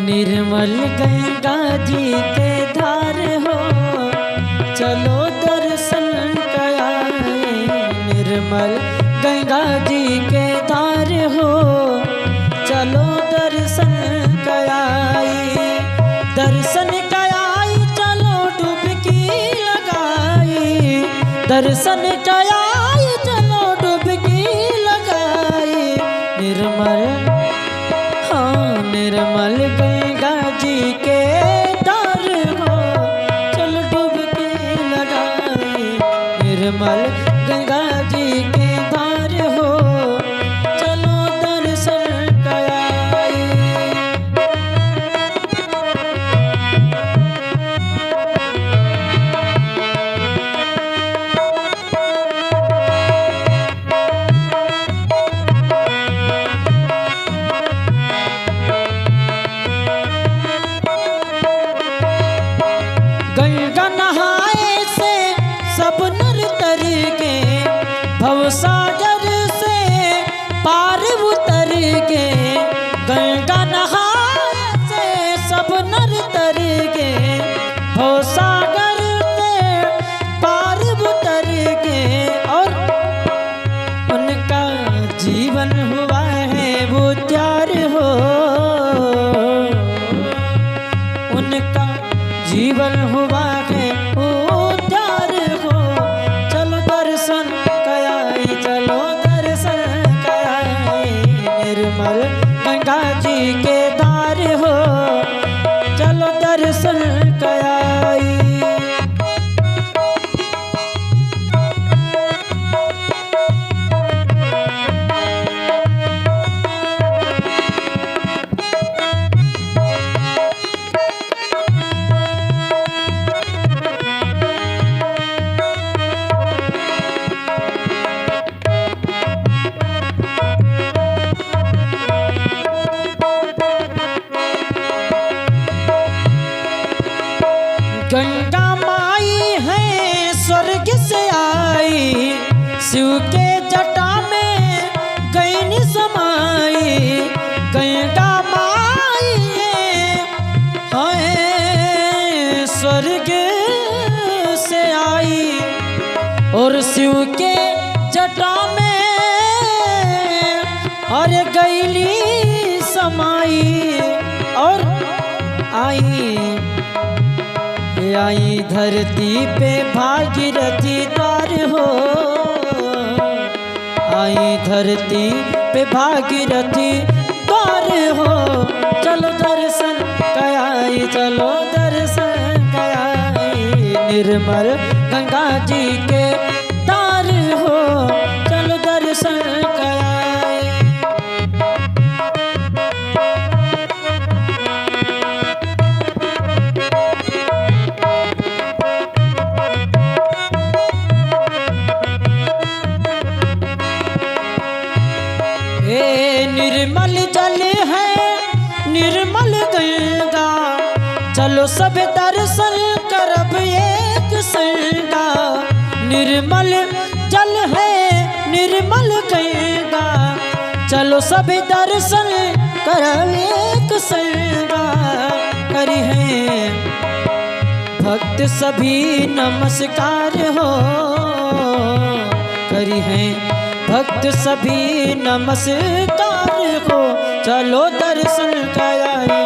निर्मल गंगा जी के धार हो, चलो दर्शन कराए। निर्मल गंगा जी के धार हो, चलो दर्शन कराए। दर्शन कराई चलो डुबकी लगाई, दर्शन कराई चलो डुबकी लगाई। निर्मल निर्मल गंगा जी के धार हो, चल डुबकी लगाई। निर्मल गंगा जी के धार हो, चलो दर्शन कराई। गंगा नहाए से सब नर तर के, भवसागर से पार उतर के। गंगा नहाए से सब नर तर के, भवसागर से पार उतर के। और उनका जीवन हुआ है वो त्यार हो, उनका जीवन हुआ है उद्धार हो। चलो दर्शन कराई, चलो दर्शन कराई। निर्मल गंगा जी के धार हो, चलो दर्शन कराई। गंगा माई है स्वर्ग से आई, शिव के जटा में गई समाई। गंगा माई है स्वर्ग से आई, और शिव के जटा में और गईली समाई। और आई धरती पे भागीरथी द्वार हो, आई धरती पे भागीरथी द्वार हो। चलो दर्शन कराई, चलो दर्शन कराई। निर्मल गंगा जी के धार हो, चलो दर्शन कराई। निर्मल जल है निर्मल गंगा, चलो सब दर्शन करब एक संगा। निर्मल जल है निर्मल गंगा, चलो सब दर्शन करब एक संगा। करी है भक्त सभी नमस्कार हो, करी है भक्त सभी नमस्कार हो। चलो दर्शन कराए।